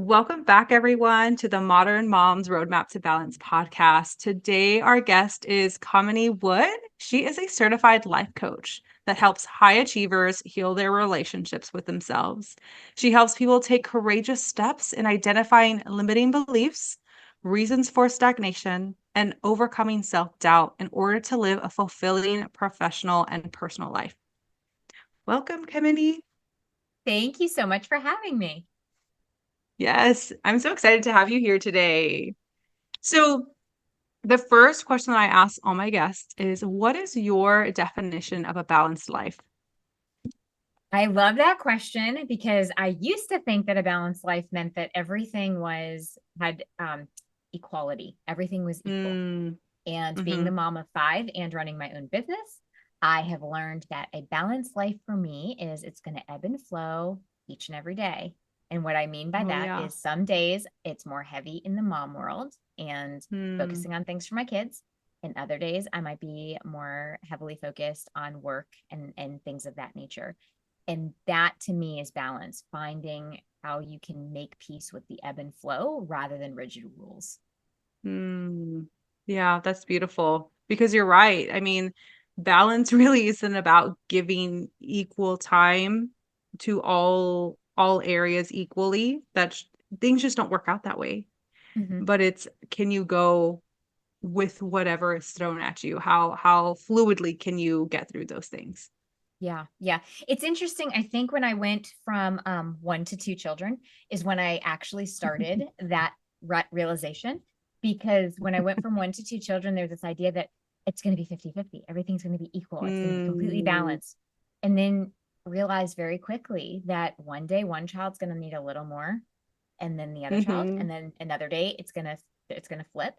Welcome back, everyone, to the Modern Moms Roadmap to Balance podcast. Today, our guest is Kamini Wood. She is a certified life coach that helps high achievers heal their relationships with themselves. She helps people take courageous steps in identifying limiting beliefs, reasons for stagnation, and overcoming self-doubt in order to live a fulfilling professional and personal life. Welcome, Kamini. Thank you so much for having me. Yes, I'm so excited to have you here today. So, the first question that I ask all my guests is, what is your definition of a balanced life? I love that question because I used to think that a balanced life meant that everything had equality. Everything was equal. Mm, And being the mm-hmm. mom of five and running my own business, I have learned that a balanced life for me is it's going to ebb and flow each and every day. And what I mean by Oh, that yeah. is some days it's more heavy in the mom world and Mm, focusing on things for my kids. And other days I might be more heavily focused on work and things of that nature. And that to me is balance, finding how you can make peace with the ebb and flow rather than rigid rules. mm. Yeah, that's beautiful because you're right. I mean, balance really isn't about giving equal time to all areas equally. Things just don't work out that way. Mm-hmm. But it's, can you go with whatever is thrown at you? How fluidly can you get through those things? Yeah, yeah. It's interesting. I think when I went from one to two children is when I actually started that realization. Because when I went from one to two children, there's this idea that it's going to be 50-50. Everything's going to be equal. It's going to be completely Mm, balanced. And then realized very quickly that one day one child's going to need a little more and then the other child, hmm and then another day it's going to flip.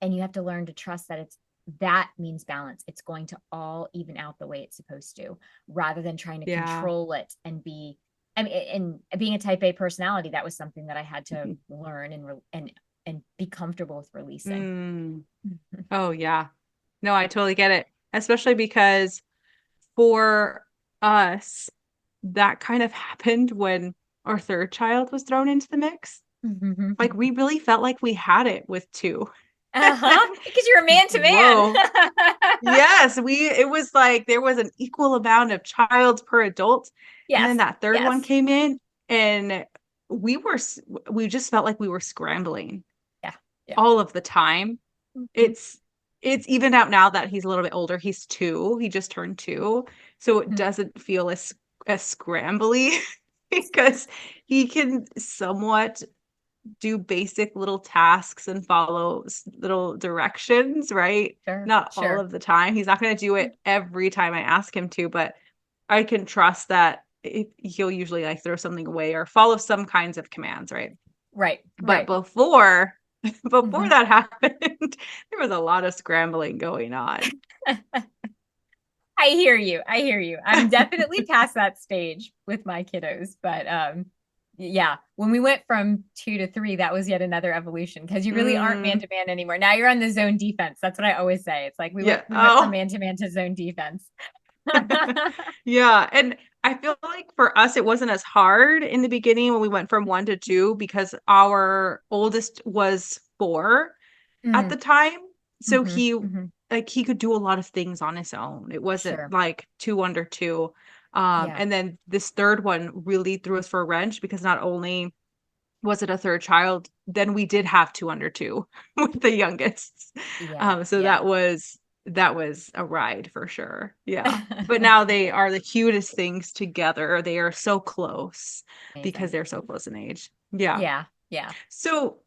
And you have to learn to trust that that means balance. It's going to all even out the way it's supposed to, rather than trying to Yeah. control it and be. I mean, and being a type A personality, that was something that I had to Mhm. learn and be comfortable with releasing. Mm. Oh, yeah. No, I totally get it. Especially because for us, that kind of happened when our third child was thrown into the mix. Like we really felt like we had it with two. Uh-huh. Because you're a man to Whoa. man. Yes, it was like there was an equal amount of child per adult. And then Yes. that third one Yes. came in and we were, we just felt like we were scrambling Yeah. Yeah. all of the time. Mhm. It's, it's even out now that he's a little bit older. He's two. He just turned two. So it Mhm. doesn't feel as scrambly because he can somewhat do basic little tasks and follow little directions, right? Sure. Not all Sure. of the time. He's not going to do it every time I ask him to, but I can trust that he'll usually like throw something away or follow some kinds of commands, right? Right. But Right. before Mhm. that happened, there was a lot of scrambling going on. I hear you. I hear you. I'm definitely past that stage with my kiddos, but yeah, when we went from two to three, that was yet another evolution because you really aren't man Mm, to man anymore. Now you're on the zone defense. That's what I always say. It's like we went yeah. we went from Oh, man to zone defense. yeah. And I feel like for us, it wasn't as hard in the beginning when we went from one to two because our oldest was four at Mm, the time. So hmm he hmm like he could do a lot of things on his own. It wasn't Sure. like two under two. Yeah. And then this third one really threw us for a wrench because not only was it a third child, then we did have two under two with the youngest. Yeah. So Yeah. that was a ride for sure. Yeah. But now they are the cutest things together. They are so close because Amazing. they're so close in age. Yeah. Yeah. Yeah. So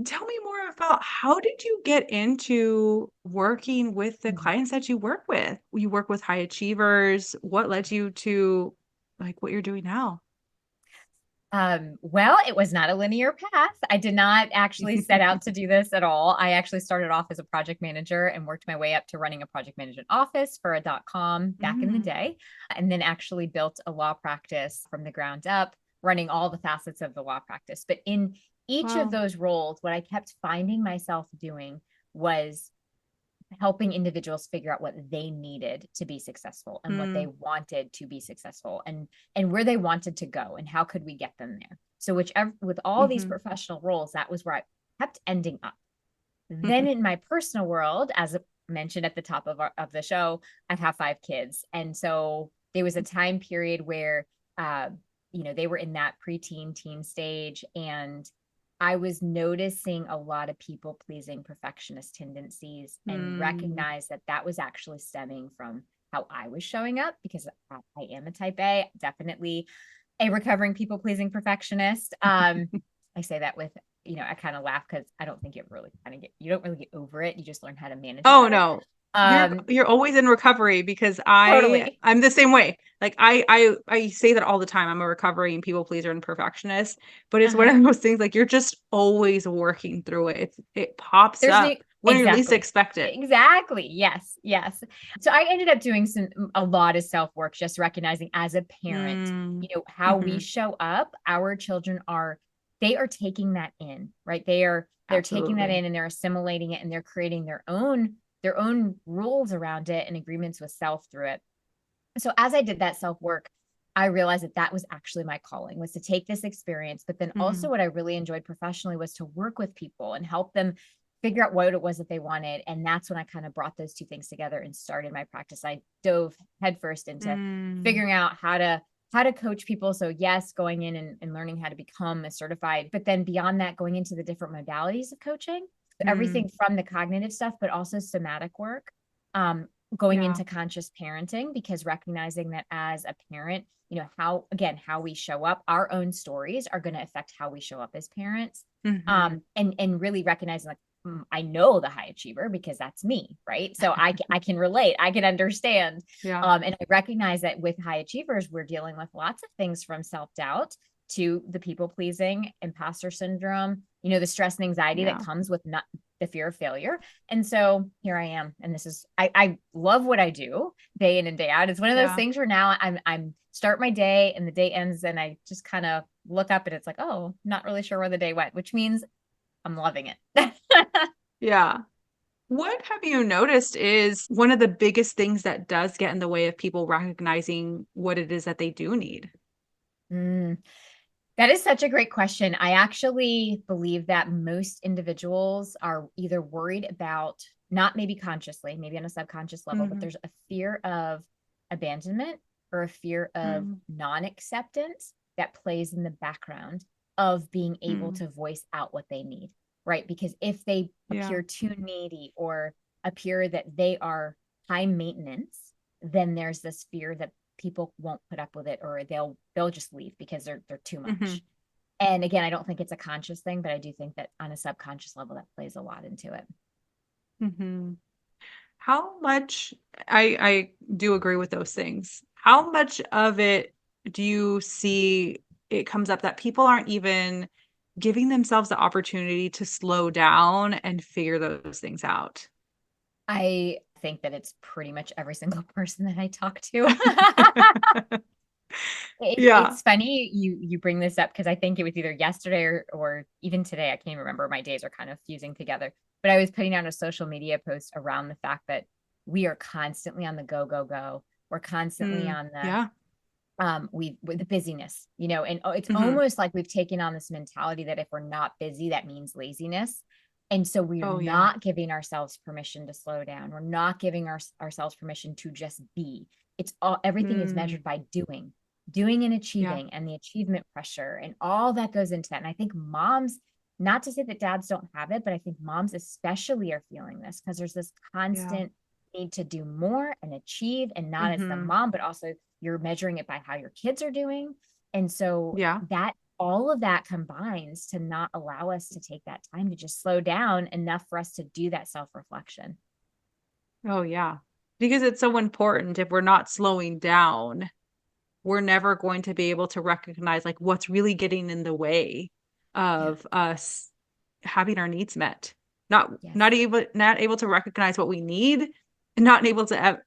tell me more about how did you get into working with the Mhm. clients that you work with? You work with high achievers. What led you to like what you're doing now? Well, it was not a linear path. I did not actually set out to do this at all. I actually started off as a project manager and worked my way up to running a project management office for a .com back in the Mm, day, and then actually built a law practice from the ground up, running all the facets of the law practice. But in each of wow. those roles, what I kept finding myself doing was helping individuals figure out what they needed to be successful and what they Mm, wanted to be successful and where they wanted to go and how could we get them there. So whichever, with all these Mm-hmm. professional roles, that was where I kept ending up. Mm-hmm. Then in my personal world, as mentioned at the top of the show, I have 5 kids. And so there was a time period where, uh, they were in that preteen teen stage. And I was noticing a lot of people pleasing perfectionist tendencies and Mm. recognized that that was actually stemming from how I was showing up, because I am a type A, definitely a recovering people pleasing perfectionist. I say that with, I kind of laugh because I don't think you don't really get over it. You just learn how to manage it Oh better. no. You're Um, you're always in recovery because totally. I'm the same way. Like I say that all the time. I'm a recovering people pleaser and perfectionist, but it's one Uh-huh. of those things like you're just always working through it. It pops There's up new when you least Exactly. expect it. Exactly. Yes. Yes. So I ended up doing a lot of self-work, just recognizing as a parent, Mm. how we Hmm. show up, our children they are taking that in, right? They're taking that Absolutely. in and they're assimilating it, and they're creating their own rules around it and agreements with self through it. So as I did that self-work, I realized that that was actually my calling, was to take this experience. But then Hmm. also what I really enjoyed professionally was to work with people and help them figure out what it was that they wanted. And that's when I kind of brought those two things together and started my practice. I dove headfirst into Mm. figuring out how to coach people. So yes, going in and learning how to become a certified, but then beyond that, going into the different modalities of coaching, Mm. everything from the cognitive stuff, but also somatic work. Going Yeah. into conscious parenting, because recognizing that as a parent, how we show up, our own stories are going to affect how we show up as parents. Hmm. And really recognizing, like, I know the high achiever because that's me, right? So I can relate, I can understand. Yeah. And I recognize that with high achievers, we're dealing with lots of things, from self-doubt to the people pleasing, imposter syndrome, the stress and anxiety that Yeah. comes with not the fear of failure. And so here I am. And this is, I love what I do day in and day out. It's one of those Yeah. things where now I'm start my day and the day ends and I just kind of look up and it's like, oh, not really sure where the day went, which means I'm loving it. Yeah. What have you noticed is one of the biggest things that does get in the way of people recognizing what it is that they do need? Mm, that is such a great question. I actually believe that most individuals are either worried about, not maybe consciously, maybe on a subconscious level, but Hmm. there's a fear of abandonment or a fear of Mm. non-acceptance that plays in the background of being able Mm. to voice out what they need, right? Because if they Yeah. appear too needy or appear that they are high maintenance, then there's this fear that people won't put up with it, or they'll just leave because they're too Hmm. much. And again, I don't think it's a conscious thing, but I do think that on a subconscious level that plays a lot into it. Hmm. How much I do agree with those things. How much of it do you see it comes up that people aren't even giving themselves the opportunity to slow down and figure those things out? I think that it's pretty much every single person that I talk to. Yeah. It's funny you bring this up, because I think it was either yesterday or even today. I can't remember. My days are kind of fusing together. But I was putting out a social media post around the fact that we are constantly on the go, go, go. We're constantly Mm. on the Yeah. we with the busyness, and it's Hmm. almost like we've taken on this mentality that if we're not busy, that means laziness. And so we're Oh yeah. not giving ourselves permission to slow down. We're not giving ourselves permission to just be. Everything is Mm. measured by doing and Yeah. achieving, and the achievement pressure and all that goes into that. And I think moms, not to say that dads don't have it, but I think moms especially are feeling this, because there's this Yeah. constant need to do more and achieve, and not as the Hmm. mom, but also you're measuring it by how your kids are doing. And so Yeah. that all of that combines to not allow us to take that time to just slow down enough for us to do that self-reflection. Oh yeah. Because it's so important. If we're not slowing down, we're never going to be able to recognize like what's really getting in the way Yeah. of us having our needs met. Yes. Not able to recognize what we need, and not able to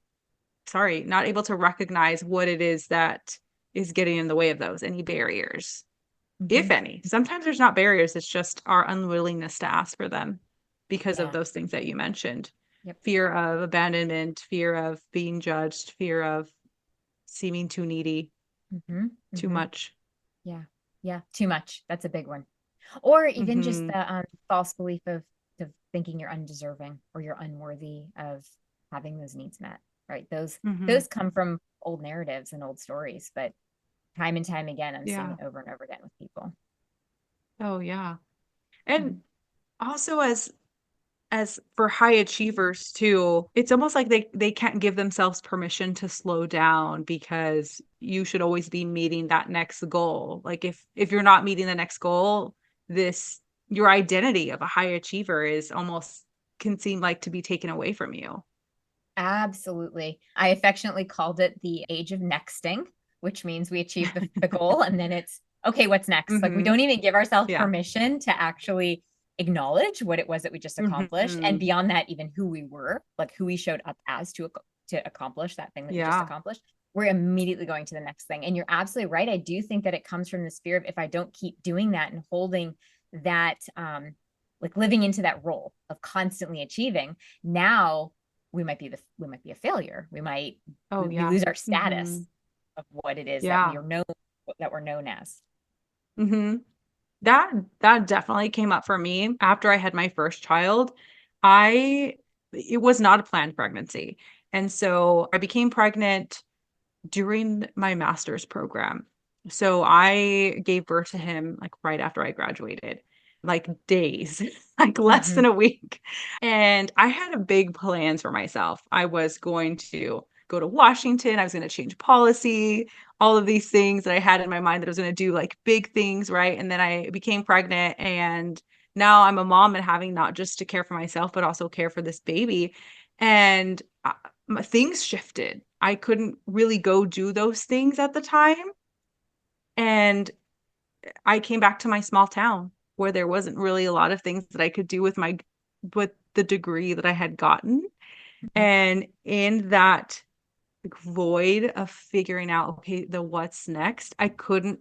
not able to recognize what it is that is getting in the way of those, any barriers, if Mm-hmm. any. Sometimes there's not barriers, it's just our unwillingness to ask for them because of Yeah. those things that you mentioned. Yep. Fear of abandonment, fear of being judged, fear of seeming too needy, Mm-hmm. too Mm-hmm. much. Yeah. Yeah. Too much. That's a big one. Or even just Hmm. the false belief of thinking you're undeserving or you're unworthy of having those needs met. Right. Hmm. Those come from old narratives and old stories, but time and time again, I'm seeing Yeah. it over and over again with people. Oh, yeah. And Mhm. also as for high achievers too, it's almost like they can't give themselves permission to slow down because you should always be meeting that next goal. Like if you're not meeting the next goal, this your identity of a high achiever is almost can seem like to be taken away from you. Absolutely. I affectionately called it the age of nexting, which means we achieve the goal and then it's okay, what's next? Like we Hmm. don't even give ourselves Yeah. permission to actually acknowledge what it was that we just accomplished. And Hmm. beyond that, even who we were, like who we showed up as to accomplish that thing that we just Yeah. accomplished. We're immediately going to the next thing. And you're absolutely right. I do think that it comes from this fear of if I don't keep doing that and holding that, like living into that role of constantly achieving, now we might be a failure. Oh, We yeah. lose our Hmm. status of what it is that we Yeah. are known that we're known as. Hmm. That that definitely came up for me after I had my first child. I It was not a planned pregnancy. And so I became pregnant during my master's program. So I gave birth to him like right after I graduated, like days, like less Mm-hmm. than a week. And I had a big plans for myself. I was going to go to Washington, I was going to change policy, all of these things that I had in my mind that I was going to do like big things, right? And then I became pregnant and now I'm a mom and having not just to care for myself but also care for this baby. And things shifted. I couldn't really go do those things at the time. And I came back to my small town where there wasn't really a lot of things that I could do with the degree that I had gotten. Mm-hmm. And in that like, void of figuring out, okay, the what's next, I couldn't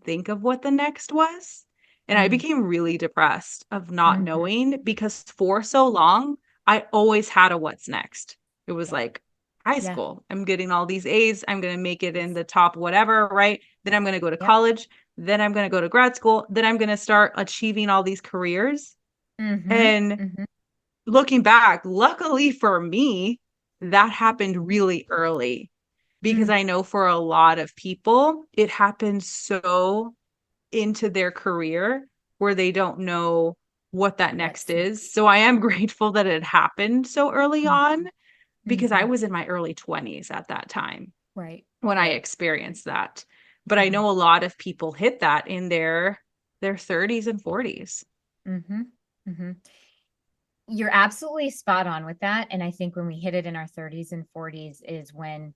think of what the next was. And I became really depressed of not Mm-hmm. knowing because for so long, I always had a what's next. It was Yeah. like high Yeah. school. I'm getting all these A's. I'm going to make it in the top whatever, right? Then I'm going to go to Yep. college. Then I'm going to go to grad school. Then I'm going to start achieving all these careers. Mm-hmm. And Mm-hmm. looking back, luckily for me, that happened really early because Mm. I know for a lot of people, it happens so into their career where they don't know what that next What's is. next? So I am grateful that it happened so early on Mm-hmm. because I Mm-hmm. was in my early 20s at that time Right. when I Right. experienced that. But I Mm-hmm. know a lot of people hit that in their 30s and 40s. Mm-hmm. Mm-hmm. You're absolutely spot on with that. And I think when we hit it in our 30s and 40s is when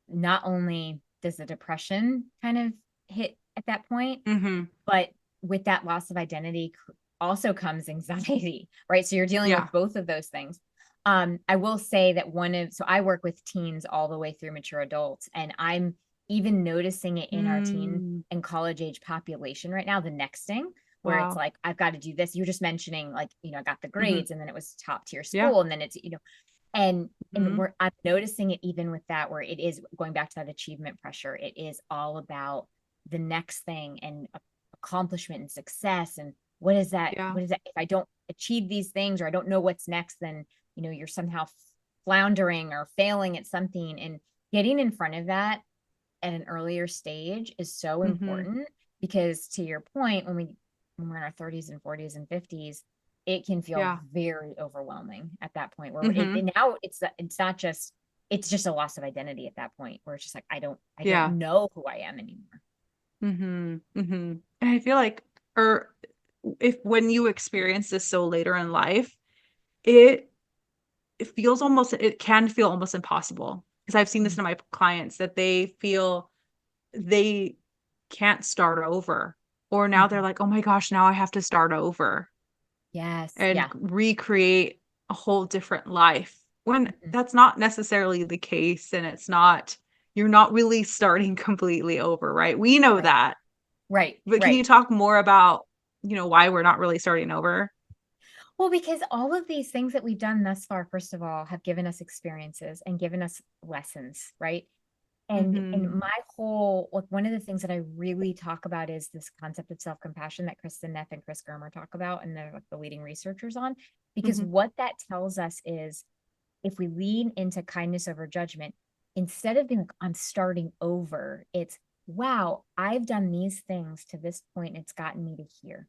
not only does the depression kind of hit at that point, Mhm. but with that loss of identity also comes anxiety, right? So you're dealing Yeah. with both of those things. I will say that so I work with teens all the way through mature adults, and I'm even noticing it in our teen Mm. and college age population right now, the nexting, where it's Wow. like, I've got to do this. You're just mentioning, like, I got the Mhm. grades and then it was top tier Yeah. school. And then it's, and Mhm. I'm noticing it even with that, where it is going back to that achievement pressure. It is all about the next thing and accomplishment and success. And Yeah. what is that? If I don't achieve these things or I don't know what's next, then, you're somehow floundering or failing at something. And getting in front of that at an earlier stage is so Mhm. important because, to your point, when we're in our 30s and 40s and 50s, it can feel Yeah. very overwhelming at that point where Mhm. now it's not just it's just a loss of identity at that point where it's just like I don't Yeah. know who I am anymore. Mhm. Mhm. And I feel like or if when you experience this so later in life, it it can feel almost impossible because I've seen this Mm. in my clients that they feel they can't start over or now they're Mhm. like, "Oh my gosh, now I have to start over." Yes. And Yeah. recreate a whole different life when Mhm. that's not necessarily the case and you're not really starting completely over, right? We know Right. that. Right. But can you Right. talk more about, why we're not really starting over? Well, because all of these things that we've done thus far, first of all, have given us experiences and given us lessons, right? And Mm-hmm. my whole, like, one of the things that I really talk about is this concept of self-compassion that Kristen Neff and Chris Germer talk about, and they're like the leading researchers on, because Mm-hmm. what that tells us is if we lean into kindness over judgment, instead of being like, I'm starting over, it's, wow, I've done these things to this point, and it's gotten me to here.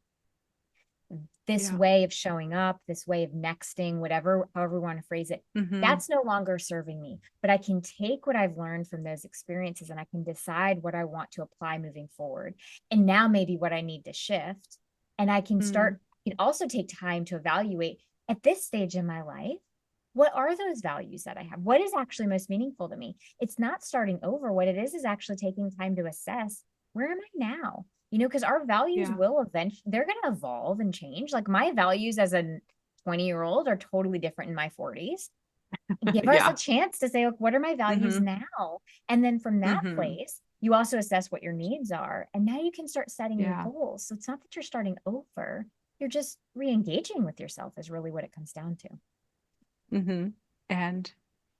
This Yeah. way of showing up, this way of nexting, whatever, however we want to phrase it, Mm-hmm. that's no longer serving me. But I can take what I've learned from those experiences and I can decide what I want to apply moving forward. And now maybe what I need to shift. And I can Mm. start, I can also take time to evaluate at this stage in my life, what are those values that I have? What is actually most meaningful to me? It's not starting over. What it is actually taking time to assess, where am I now? Because our values Yeah. will eventually, they're going to evolve and change. Like my values as a 20-year-old are totally different in my 40s. Give us a Yeah. chance to say, look, what are my values Mm-hmm. now? And then from that Mm-hmm. place, you also assess what your needs are. And now you can start setting new Yeah. goals. So it's not that you're starting over, you're just re-engaging with yourself, is really what it comes down to. Mm-hmm. And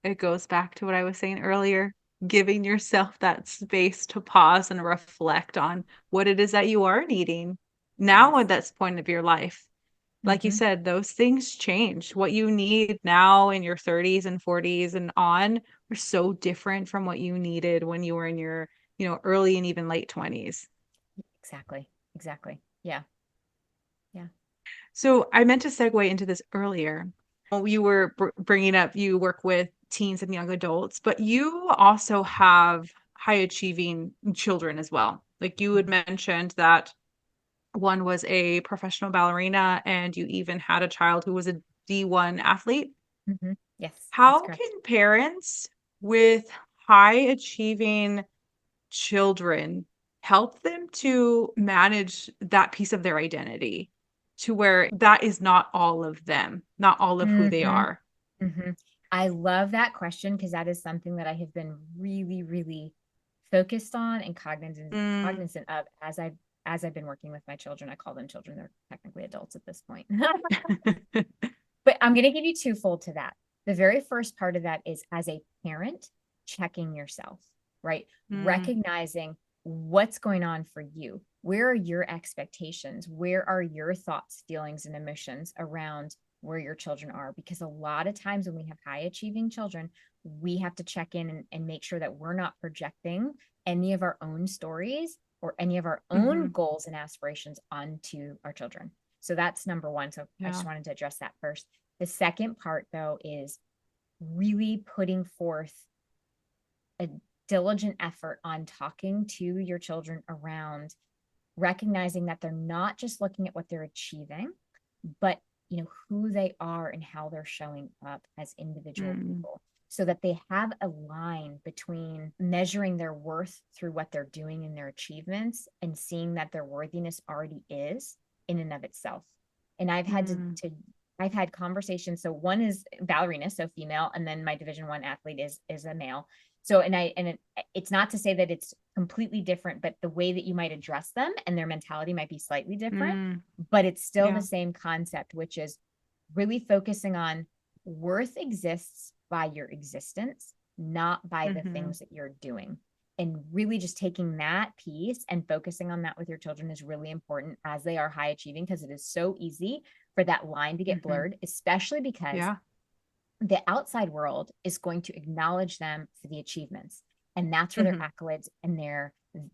it goes back to what I was saying earlier, giving yourself that space to pause and reflect on what it is that you are needing now at Yes. this point of your life. Like you Mm-hmm. said, those things change. What you need now in your 30s and 40s and on are so different from what you needed when you were in your, early and even late 20s. Exactly. Exactly. Yeah. Yeah. So I meant to segue into this earlier. You were bringing up you work with teens and young adults, but you also have high achieving children as well. Like you had mentioned that one was a professional ballerina and you even had a child who was a D1 athlete. Mm-hmm. Yes, that's How correct. can parents with high achieving children help them to manage that piece of their identity to where that is not all of them, not all of who they Mm-hmm. are? Mm-hmm. I love that question because that is something that I have been really, really focused on and Mm. cognizant of as I've been working with my children. I call them children; they're technically adults at this point. But I'm going to give you twofold to that. The very first part of that is as a parent, checking yourself, right? Mm. Recognizing what's going on for you. Where are your expectations? Where are your thoughts, feelings, and emotions around where your children are? Because a lot of times when we have high achieving children, we have to check in and make sure that we're not projecting any of our own stories or any of our own Mhm. goals and aspirations onto our children. So that's number one. So I just Yeah. wanted to address that first. The second part, though, is really putting forth a diligent effort on talking to your children around recognizing that they're not just looking at what they're achieving, but who they are and how they're showing up as individual Mm. people so that they have a line between measuring their worth through what they're doing in their achievements and seeing that their worthiness already is in and of itself. And Mm. I've had conversations. So one is ballerina, so female, and then my Division 1 athlete is a male. So it's not to say that it's completely different, but the way that you might address them and their mentality might be slightly different, Mm. but it's still the Yeah. same concept, which is really focusing on worth exists by your existence, not by the Mhm. things that you're doing. And really just taking that piece and focusing on that with your children is really important as they are high achieving, because it is so easy for that line to get Mhm. blurred, especially because Yeah. the outside world is going to acknowledge them for the achievements. And that's where their Mhm. accolades and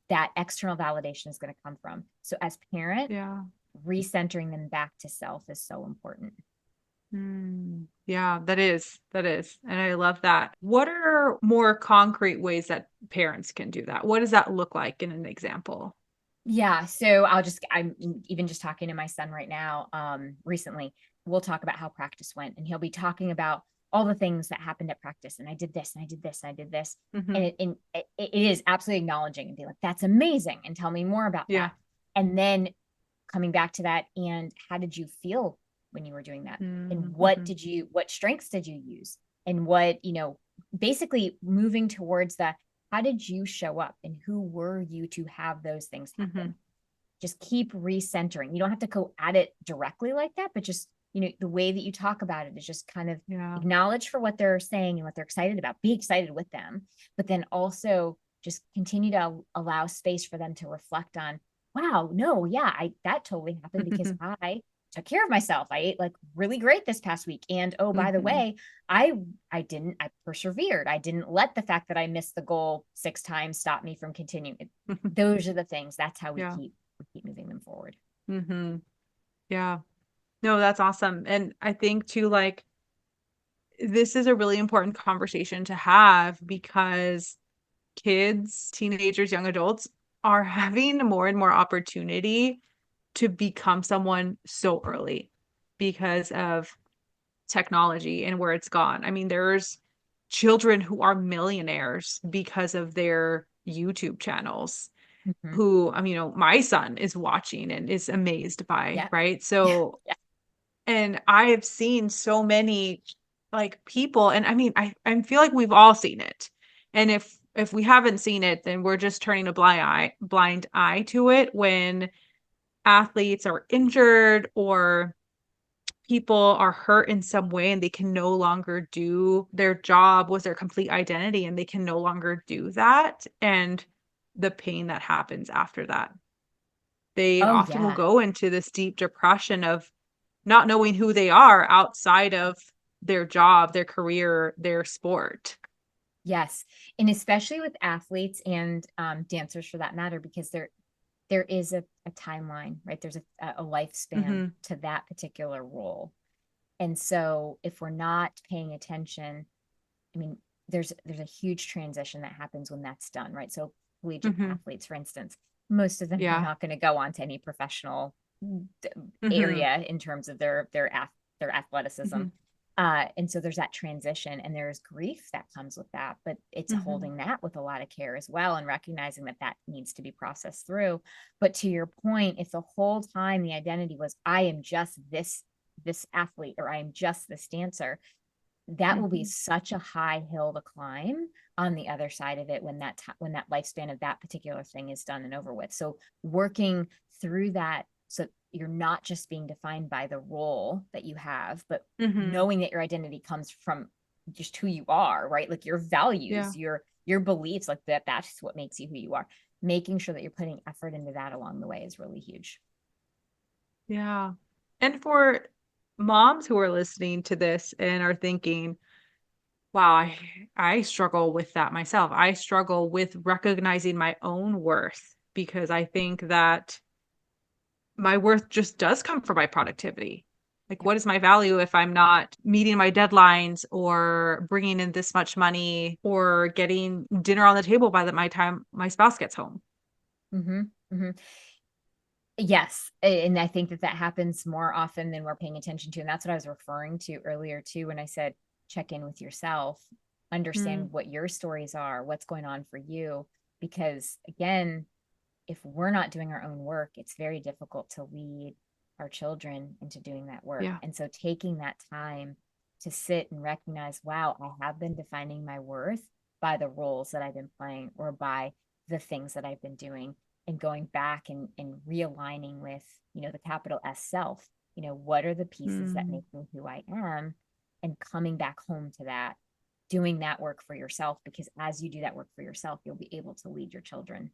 that external validation is going to come from. So as parent, Yeah. recentering them back to self is so important. Mm. Yeah, that is. That is. And I love that. What are more concrete ways that parents can do that? What does that look like in an example? Yeah. So I'm even just talking to my son right now. Recently, we'll talk about how practice went, and he'll be talking about all the things that happened at practice. And I did this, and I did this, and I did this. Mhm. And it is absolutely acknowledging and be like, that's amazing. And tell me more about that. Yeah. And then coming back to that, and how did you feel when you were doing that? And Mm. Mhm. what strengths did you use? And basically moving towards the, how did you show up and who were you to have those things happen? Mhm. Just keep recentering. You don't have to go at it directly like that, but just the way that you talk about it is just kind of Yeah. acknowledge for what they're saying and what they're excited about, be excited with them, but then also just continue to allow space for them to reflect on, wow, no, yeah, that totally happened because I took care of myself. I ate like really great this past week. And oh, by the Mhm. way, I persevered. I didn't let the fact that I missed the goal 6 times stop me from continuing. Those are the things. That's how Yeah. we keep moving them forward. Yeah. No, that's awesome. And I think too, like, this is a really important conversation to have because kids, teenagers, young adults are having more and more opportunity to become someone so early because of technology and where it's gone. I mean, there's children who are millionaires because of their YouTube channels Mm-hmm. who, my son is watching and is amazed by, Yeah. right? Yeah. So, Yeah. and I have seen so many like people, and I feel like we've all seen it. And if we haven't seen it, then we're just turning a blind eye to it when athletes are injured or people are hurt in some way and they can no longer do their job was their complete identity and they can no longer do that, and the pain that happens after that. They Oh, often will yeah. go into this deep depression of not knowing who they are outside of their job, their career, their sport. Yes. And especially with athletes and dancers for that matter, because there is a timeline, right? There's a lifespan Mhm. to that particular role. And so if we're not paying attention, I mean, there's a huge transition that happens when that's done, right? So collegiate Mhm. athletes, for instance, most of them are Yeah. not going to go on to any professional Mhm. area in terms of their athleticism. Mhm. And so there's that transition and there's grief that comes with that, but it's Mhm. holding that with a lot of care as well and recognizing that that needs to be processed through. But to your point, if the whole time the identity was, I am just this athlete or I am just this dancer, that will be Mhm. such a high hill to climb on the other side of it when that lifespan of that particular thing is done and over with. So working through that, so you're not just being defined by the role that you have, but Mhm. knowing that your identity comes from just who you are, right? Like your Yeah. values, your beliefs, like that's what makes you who you are. Making sure that you're putting effort into that along the way is really huge. Yeah. And for moms who are listening to this and are thinking, wow, I struggle with that myself. I struggle with recognizing my own worth because I think that my worth just does come from my productivity. Like, Yep. what is my value if I'm not meeting my deadlines or bringing in this much money or getting dinner on the table by my time my spouse gets home? Mm-hmm. Mm-hmm. Yes, and I think that that happens more often than we're paying attention to, and that's what I was referring to earlier too when I said check in with yourself, Mm, understand what your stories are, what's going on for you, because again, if we're not doing our own work, it's very difficult to lead our children into doing that work. yeah. And so taking that time to sit and recognize, wow, I have been defining my worth by the roles that I've been playing or by the things that I've been doing and going back and realigning with, the capital S self, what are the pieces that Mm, make me who I am and coming back home to that, doing that work for yourself, because as you do that work for yourself, you'll be able to lead your children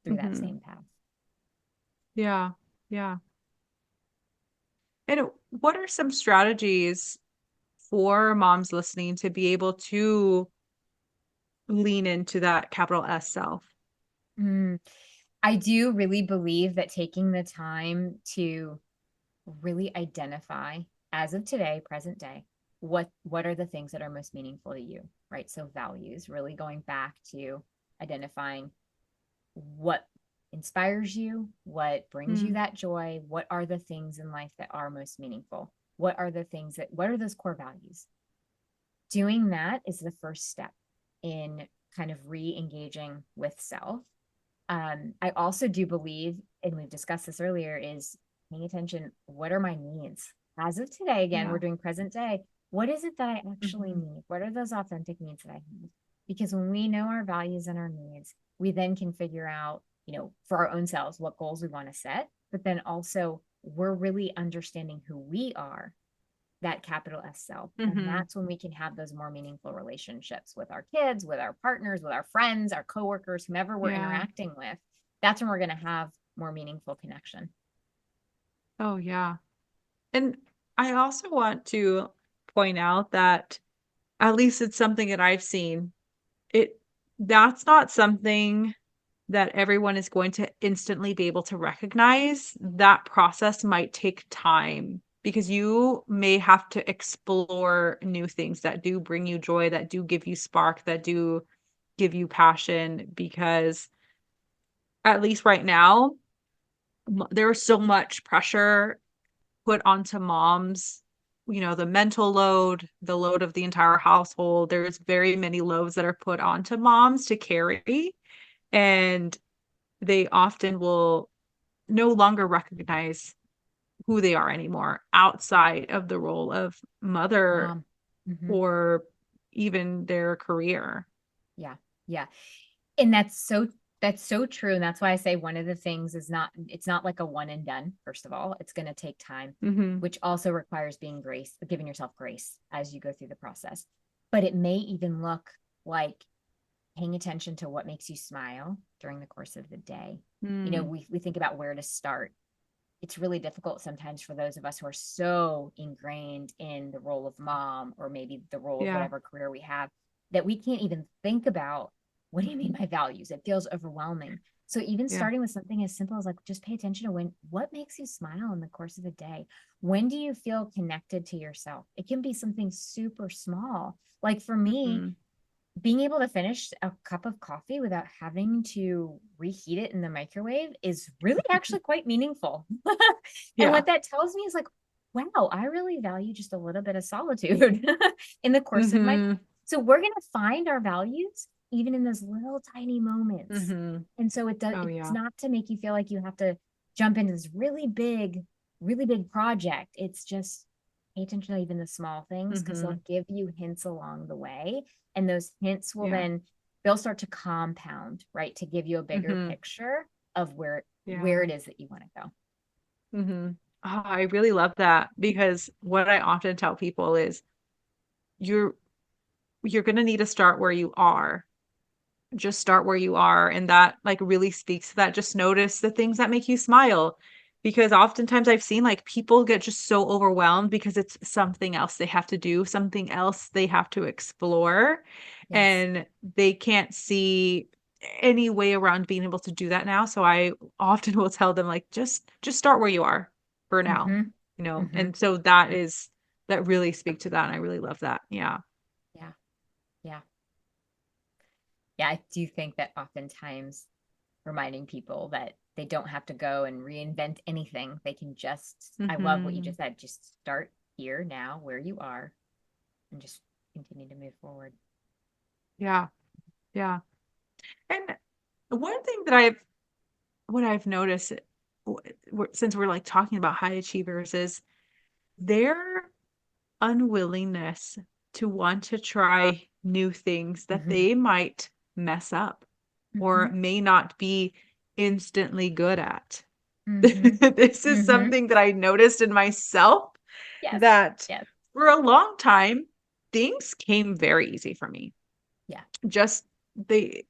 through that mhm. same path. Yeah. Yeah. And what are some strategies for moms listening to be able to lean into that capital S self? Mm, I do really believe that taking the time to really identify as of today, present day, what are the things that are most meaningful to you, right? So values, really going back to identifying what inspires you, what brings you Mm, that joy, what are the things in life that are most meaningful? What are those core values? Doing that is the first step in kind of re-engaging with self. I also do believe, and we've discussed this earlier, is paying attention. What are my needs? As of today, again, we're yeah. doing present day. What is it that I actually Mhm. need? What are those authentic needs that I have? Because when we know our values and our needs, we then can figure out, for our own selves, what goals we want to set, but then also we're really understanding who we are, that capital S self. And Mm-hmm. that's when we can have those more meaningful relationships with our kids, with our partners, with our friends, our coworkers, whomever we're Yeah. interacting with. That's when we're going to have more meaningful connection. Oh, yeah. And I also want to point out that at least it's something that I've seen. It that's not something that everyone is going to instantly be able to recognize. That process might take time because you may have to explore new things that do bring you joy, that do give you spark, that do give you passion. Because at least right now, there is so much pressure put onto moms, the mental load, the load of the entire household. There's very many loads that are put onto moms to carry, and they often will no longer recognize who they are anymore outside of the role of mother Mom. Mm-hmm. or even their career. Yeah. Yeah. And that's so true. And that's why I say one of the things is it's not like a one and done. First of all, it's going to take time, Mm-hmm. which also requires giving yourself grace as you go through the process. But it may even look like paying attention to what makes you smile during the course of the day. Mm. We think about where to start. It's really difficult sometimes for those of us who are so ingrained in the role of mom, or maybe the role of Yeah. whatever career we have, that we can't even think about, what do you mean by values? It feels overwhelming. So even Yeah. starting with something as simple as like, just pay attention to what makes you smile in the course of the day. When do you feel connected to yourself? It can be something super small. Like for me, Mm-hmm. being able to finish a cup of coffee without having to reheat it in the microwave is really actually quite meaningful. And Yeah. what that tells me is like, wow, I really value just a little bit of solitude in the course of my. Mm-hmm. So we're going to find our values even in those little tiny moments. Mm-hmm. And so Oh, it's yeah. not to make you feel like you have to jump into this really big project. It's just pay attention to even the small things, because Mm-hmm. they'll give you hints along the way, and those hints will Yeah. then they'll start to compound, right, to give you a bigger Mm-hmm. picture of where Yeah. it is that you want to go. Mm-hmm. Oh, I really love that because what I often tell people is you're you're going to need to start where you are. Just start where you are, and that like really speaks to that. Just notice the things that make you smile, because oftentimes I've seen like people get just so overwhelmed because it's something else they have to do, something else they have to explore, Yes. and they can't see any way around being able to do that now. So I often will tell them like just start where you are for now, Mm-hmm. Mm-hmm. and so that really speak to that, and I really love that. Yeah. Yeah. Yeah. Yeah. I do think that oftentimes reminding people that they don't have to go and reinvent anything. They can I love what you Hmm. just said, just start here now where you are and just continue to move forward. Yeah. Yeah. And one thing that what I've noticed since we're like talking about high achievers is their unwillingness to want to try new things that Mm-hmm. they might mess up Mm-hmm. or may not be instantly good at. Mm-hmm. This is Mm-hmm. something that I noticed in myself, Yes. that Yes. for a long time, things came very easy for me. Yeah. Just the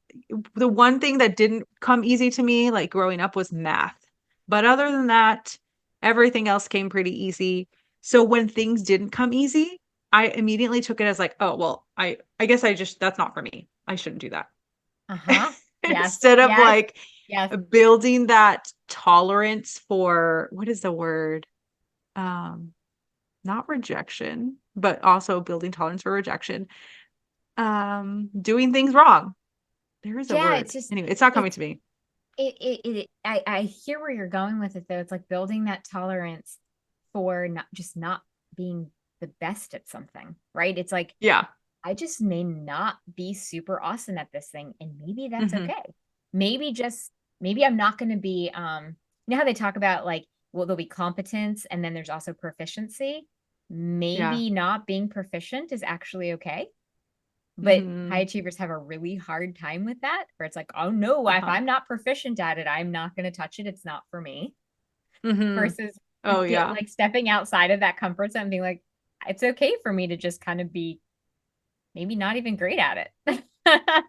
the one thing that didn't come easy to me like growing up was math. But other than that, everything else came pretty easy. So when things didn't come easy, I immediately took it as like, oh, well, I guess that's not for me. I shouldn't do that. Uh-huh. Yes. Instead of Yes. like Yes. building that tolerance for, what is the word? Um, Not rejection, but also building tolerance for rejection. Doing things wrong. There is a Yeah, word. it's just Anyway, it's not coming it's to me. I hear where you're going with it though. It's like building that tolerance for not being the best at something, right? It's like Yeah. I just may not be super awesome at this thing, and maybe that's Hmm. okay. Maybe I'm not going to be how they talk about like, well, there'll be competence and then there's also proficiency. Yeah. Maybe not being proficient is actually okay. But high Hmm. achievers have a really hard time with that, where it's like, oh no, if Uh-huh. I'm not proficient at it, I'm not going to touch it. It's not for me. Hmm. Versus Oh get yeah. like stepping outside of that comfort zone and being like, it's okay for me to just kind of be maybe not even great at it.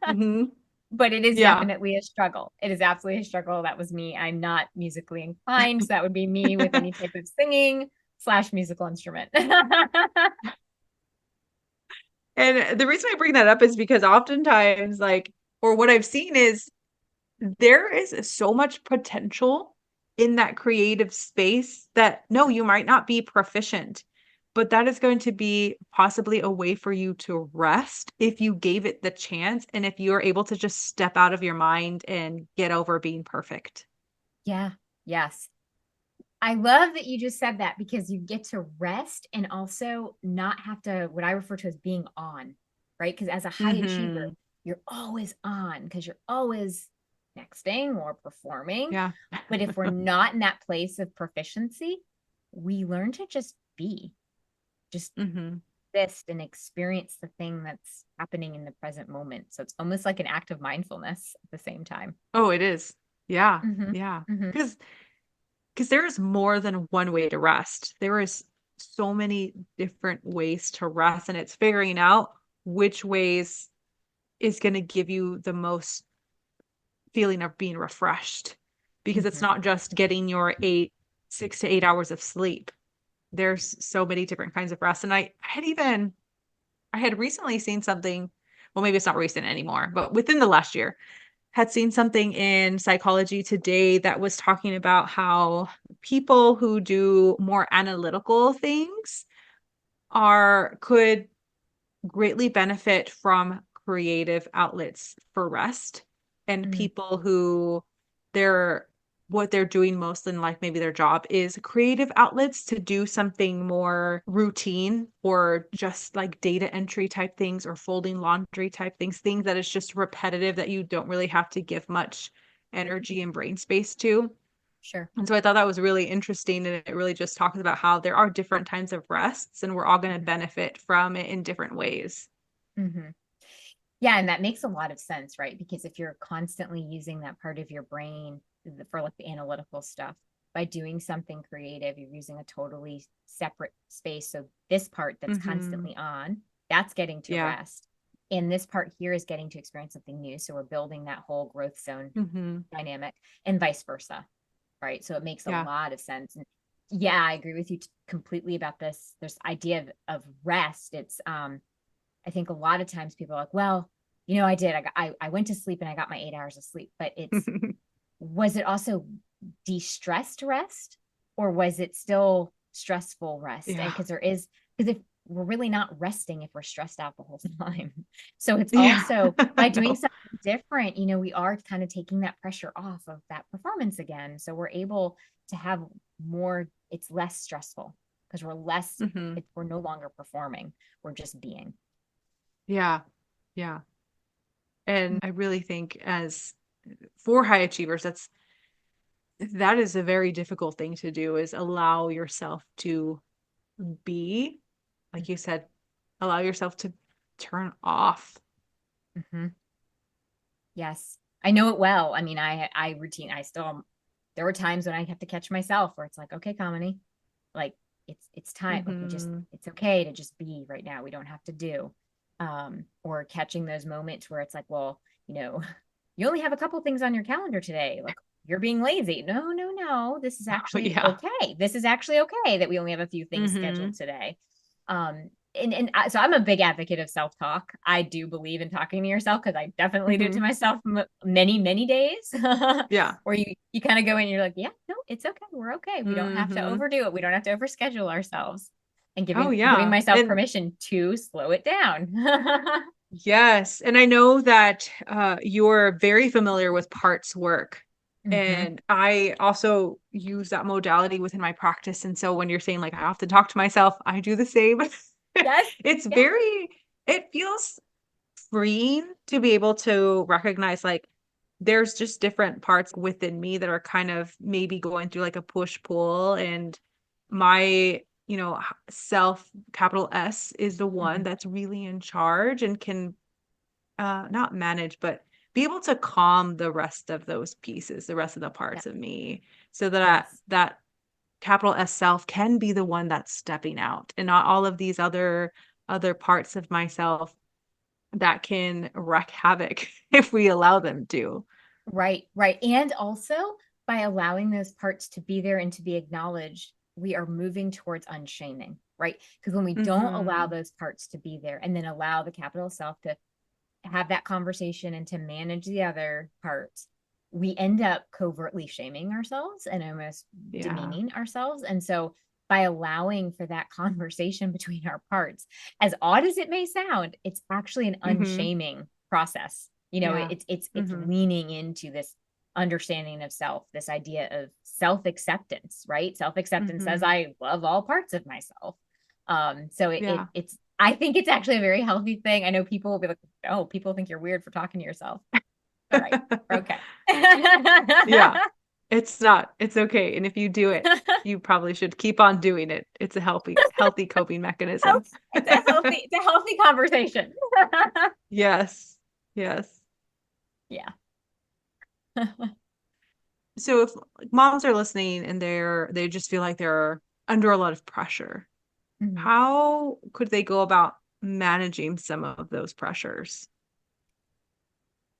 Hmm. But it is Yeah. definitely a struggle. It is absolutely a struggle. That was me. I'm not musically inclined. So that would be me with any type of singing slash musical instrument. And the reason I bring that up is because oftentimes, like, or what I've seen is there is so much potential in that creative space that no, you might not be proficient, but that is going to be possibly a way for you to rest if you gave it the chance and if you're able to just step out of your mind and get over being perfect. Yeah. Yes. I love that you just said that because you get to rest and also not have to, what I refer to as being on, right? Because as a high achiever, Hmm. you're always on because you're always texting or performing. Yeah. But if we're not in that place of proficiency, we learn to just be, just Hmm. exist and experience the thing that's happening in the present moment. So it's almost like an act of mindfulness at the same time. Oh, it is. Yeah. Mm-hmm. Yeah. Mm-hmm. Because there is more than one way to rest. There is so many different ways to rest, and it's figuring out which ways is going to give you the most feeling of being refreshed. Because it's Mm-hmm. not just getting your 6 to 8 hours of sleep. There's so many different kinds of rest. And I had recently seen something, well, maybe it's not recent anymore, but within the last year, had seen something in Psychology Today that was talking about how people who do more analytical things could greatly benefit from creative outlets for rest, and Mm-hmm. people who they're what they're doing most in life, maybe their job is creative outlets to do something more routine or just like data entry type things or folding laundry type things that is just repetitive that you don't really have to give much energy and brain space to. Sure. And so I thought that was really interesting. And it really just talks about how there are different kinds of rests and we're all going to benefit from it in different ways. Mm-hmm. Yeah, and that makes a lot of sense, right? Because if you're constantly using that part of your brain for like the analytical stuff, by doing something creative, you're using a totally separate space. So this part that's Hmm. constantly on, that's getting to Yeah. rest. And this part here is getting to experience something new. So we're building that whole growth zone Hmm. dynamic and vice versa, right? So it makes a Yeah. lot of sense. And yeah, I agree with you completely about this idea of rest. It's I think a lot of times people are like, well, I did. I went to sleep and I got my 8 hours of sleep, but was it also de-stressed rest or was it still stressful rest? And Yeah. because if we're really not resting if we're stressed out the whole time. So it's Yeah. also by doing No. something different, we are kind of taking that pressure off of that performance again. So we're able to have more, it's less stressful because Hmm. we're no longer performing, we're just being. Yeah. Yeah. And I really think as for high achievers, that is a very difficult thing to do is allow yourself to be, like you said, allow yourself to turn off. Mm-hmm. Yes. I know it well. I mean, I still, there were times when I have to catch myself where it's like, okay, Kamini, like it's time. Like Hmm. it's okay to just be right now. We don't have to do. Or catching those moments where it's like, well, you know, you only have a couple things on your calendar today. Like you're being lazy. No, no, no. This is actually Yeah. okay. This is actually okay that we only have a few things scheduled Hmm. today. So I'm a big advocate of self-talk. I do believe in talking to yourself because I definitely do it to Hmm. myself many, many days. Yeah. Where you kind of go in and you're like, yeah, no, it's okay. We're okay. We don't have to Hmm. overdo it. We don't have to overschedule ourselves. And Oh, giving yeah. myself And permission to slow it down. yes. And I know that you're very familiar with parts work. Mm-hmm. And I also use that modality within my practice. And so when you're saying like I often talk to myself, I do the same. Yes. It's Yes. it feels freeing to be able to recognize like there's just different parts within me that are kind of maybe going through like a push pull, and my self, capital S, is the one Mm-hmm. that's really in charge and can not manage but be able to calm the rest of those pieces, the rest of the Yeah. parts of me, so that Yes. capital S self can be the one that's stepping out, and not all of these other parts of myself that can wreak havoc if we allow them to. Right, right. And also by allowing those parts to be there and to be acknowledged, we are moving towards unshaming, right? Because when we don't allow Mm-hmm. those parts to be there and then allow the capital self to have that conversation and to manage the other parts, we end up covertly shaming ourselves and almost Yeah. demeaning ourselves. And so by allowing for that conversation between our parts, as odd as it may sound, it's actually an Mm-hmm. unshaming process. You know, Yeah. it's Mm-hmm. leaning into this understanding of self, this idea of self-acceptance, right? Self-acceptance says Mm-hmm. I love all parts of myself. So Yeah. it's I think it's actually a very healthy thing. I know people will be like, oh, people think you're weird for talking to yourself. All right. Okay. Yeah. It's not. It's okay. And if you do it, you probably should keep on doing it. It's a healthy coping mechanism. It's a healthy conversation. Yes. Yes. Yeah. So if moms are listening and they just feel like they're under a lot of pressure, Mhm. how could they go about managing some of those pressures?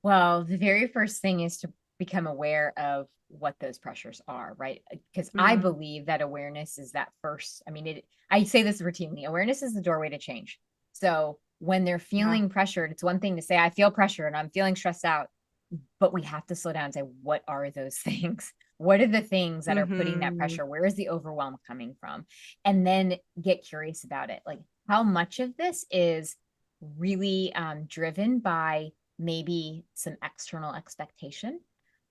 Well, the very first thing is to become aware of what those pressures are, right? Because I Mm, believe that awareness is that first. I mean, I say this routinely. Awareness is the doorway to change. So when they're yeah. feeling pressured, it's one thing to say, I feel pressure and I'm feeling stressed out, but we have to slow down and say, what are those things? What are the things that are putting that Mm-hmm. pressure? Where is the overwhelm coming from? And then get curious about it. Like, how much of this is really driven by maybe some external expectation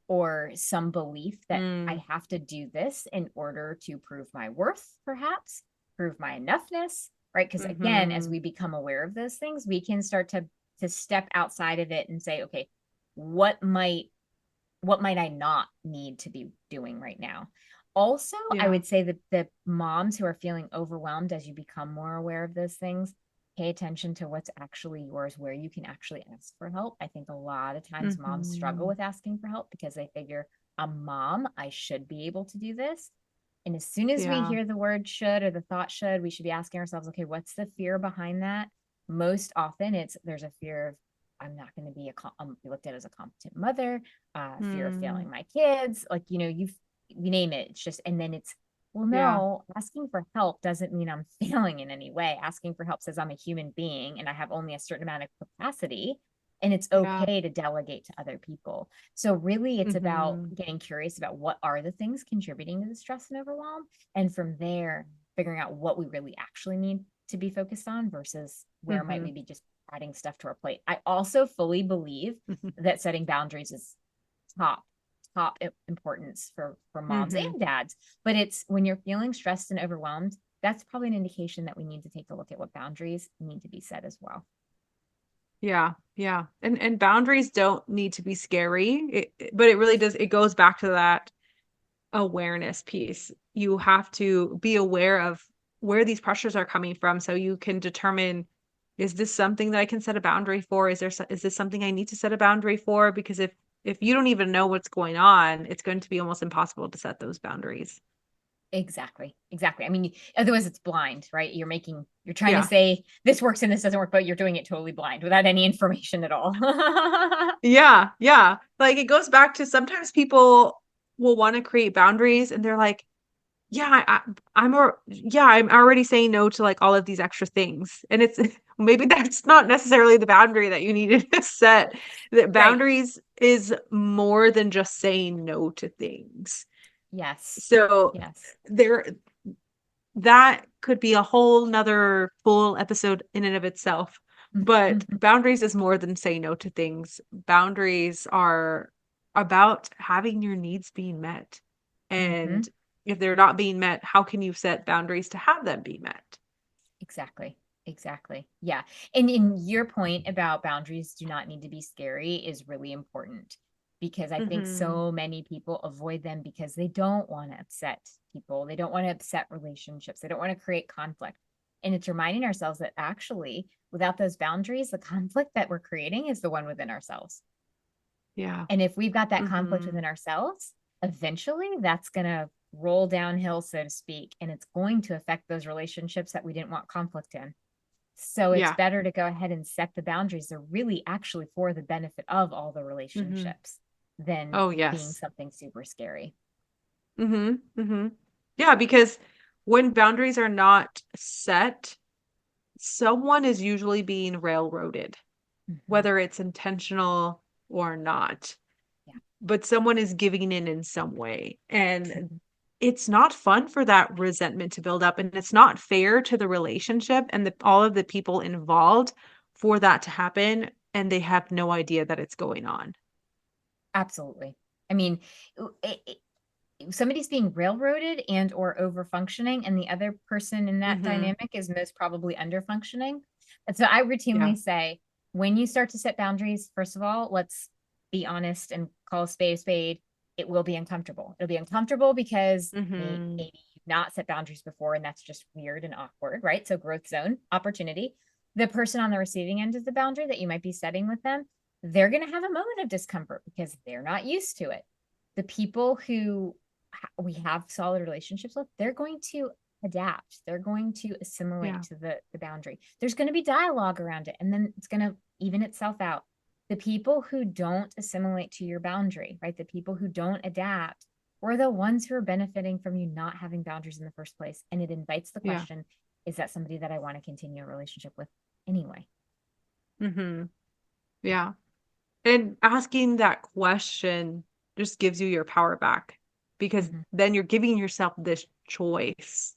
or some belief that Mm, I have to do this in order to prove my worth, perhaps prove my enoughness, right? Because again, as mm-hmm. we become aware of those things, we can start to step outside of it and say, okay, what might what might I not need to be doing right now? Also, I Yeah. would say that the moms who are feeling overwhelmed as you become more aware of those things, pay attention to what's actually yours, where you can actually ask for help. I think a lot of times moms struggle Mm-hmm. with asking for help because they figure, I'm mom, I should be able to do this. And as soon as we Yeah. hear the word should or the thought should, we should be asking ourselves, okay, what's the fear behind that? Most often there's a fear of I'm not going to be looked at as a competent mother, fear of Mm, failing my kids, like, you name it. It's just, and then it's, well, yeah. no, asking for help doesn't mean I'm failing in any way. Asking for help says I'm a human being and I have only a certain amount of capacity and it's Yeah. okay to delegate to other people. So really it's about Mm-hmm. getting curious about what are the things contributing to the stress and overwhelm. And from there, figuring out what we really actually need to be focused on versus where might Mm-hmm. we be just adding stuff to our plate. I also fully believe that setting boundaries is top top importance for moms Mm-hmm. and dads, but it's when you're feeling stressed and overwhelmed, that's probably an indication that we need to take a look at what boundaries need to be set as well. Yeah, yeah. And boundaries don't need to be scary. But it really does, it goes back to that awareness piece. You have to be aware of where these pressures are coming from so you can determine, is this something that I can set a boundary for? Is this something I need to set a boundary for? Because if you don't even know what's going on, it's going to be almost impossible to set those boundaries. Exactly. Exactly. I mean, otherwise it's blind, right? You're trying to Yeah. say this works and this doesn't work, but you're doing it totally blind without any information at all. Yeah, yeah. Like it goes back to sometimes people will want to create boundaries and they're like, yeah, I'm already saying no to like all of these extra things. And it's maybe that's not necessarily the boundary that you needed to set. That Right. boundaries is more than just saying no to things. Yes. So Yes. there that could be a whole nother full episode in and of itself. But boundaries is more than say no to things. Boundaries are about having your needs being met. Mm-hmm. And if they're not being met, how can you set boundaries to have them be met? Exactly. Exactly. Yeah. And in your point about boundaries do not need to be scary is really important because I think Mm-hmm. so many people avoid them because they don't want to upset people. They don't want to upset relationships. They don't want to create conflict. And it's reminding ourselves that actually, without those boundaries, the conflict that we're creating is the one within ourselves. Yeah. And if we've got that conflict Mm-hmm. within ourselves, eventually that's going to roll downhill, so to speak, and it's going to affect those relationships that we didn't want conflict in. So it's Yeah. better to go ahead and set the boundaries. They're really actually for the benefit of all the Mm-hmm. relationships than Oh, being yes. something super scary. Mm-hmm. Mm-hmm. Yeah, because when boundaries are not set, someone is usually being railroaded, Mm-hmm. whether it's intentional or not. Yeah. But someone is giving in some way. And Mm-hmm. it's not fun for that resentment to build up. And it's not fair to the relationship and all of the people involved for that to happen. And they have no idea that it's going on. Absolutely. I mean, somebody's being railroaded and or over functioning, and the other person in that Mm-hmm. dynamic is most probably under functioning. And so I Yeah. routinely say, when you start to set boundaries, first of all, let's be honest and call a spade a spade. It will be uncomfortable. It'll be uncomfortable because Mm-hmm. maybe you've not set boundaries before, and that's just weird and awkward, right? So growth zone, opportunity. The person on the receiving end of the boundary that you might be setting with them, they're going to have a moment of discomfort because they're not used to it. The people who we have solid relationships with, they're going to adapt. They're going to assimilate Yeah. to the boundary. There's going to be dialogue around it, and then it's going to even itself out. The people who don't assimilate to your boundary, right? The people who don't adapt, or the ones who are benefiting from you not having boundaries in the first place. And it invites the Yeah. question, is that somebody that I want to continue a relationship with anyway? Mm-hmm. Yeah. And asking that question just gives you your power back because Mm-hmm. then you're giving yourself this choice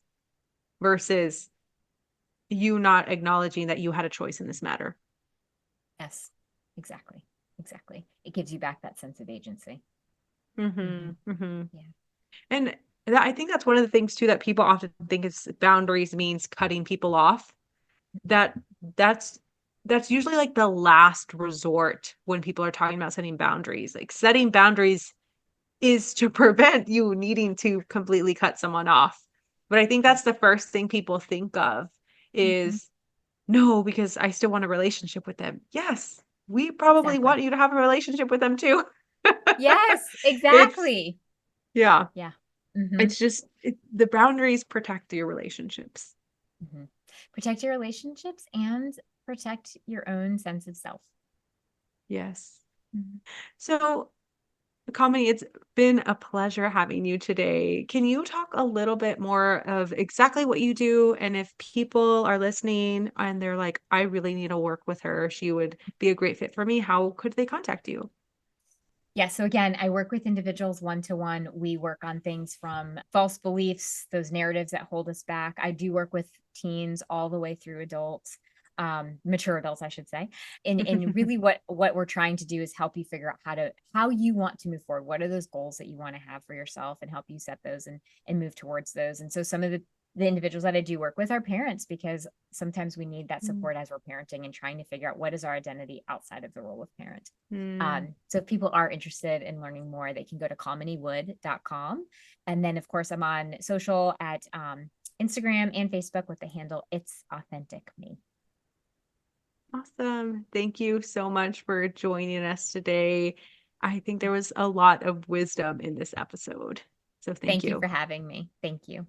versus you not acknowledging that you had a choice in this matter. Yes, exactly. Exactly. It gives you back that sense of agency. Mm-hmm. Mm-hmm. Mm-hmm. Yeah. And I think that's one of the things too that people often think is boundaries means cutting people off. That that's that's usually like the last resort when people are talking about setting boundaries. Like setting boundaries is to prevent you needing to completely cut someone off. But I think Yeah. that's the first thing people think of Mm-hmm. is no, because I still want a relationship with them. Yes, we probably Exactly. want you to have a relationship with them too. Yes, It's, exactly. yeah, Yeah. Mm-hmm. it's just the boundaries protect your relationships. Mm-hmm. Protect your relationships and protect your own sense of self. Yes. Mhm. So, Kamini, it's been a pleasure having you today. Can you talk a little bit more of exactly what you do? And if people are listening and they're like, I really need to work with her, she would be a great fit for me, how could they contact you? Yeah. So again, I work with individuals one to one. We work on things from false beliefs, those narratives that hold us back. I do work with teens all the way through adults, mature adults, I should say. And really what we're trying to do is help you figure out how you want to move forward. What are those goals that you want to have for yourself, and help you set those and move towards those. And so some of the individuals that I do work with are parents, because sometimes we need that Mm, support as we're parenting and trying to figure out what is our identity outside of the role of parent. mm. So if people are interested in learning more, they can go to kaminiwood.com. And then, of course, I'm on social at Instagram and Facebook with the handle It's Authentic Me. Awesome. Thank you so much for joining us today. I think there was a lot of wisdom in this episode. So thank Thank you you. for having me. Thank you.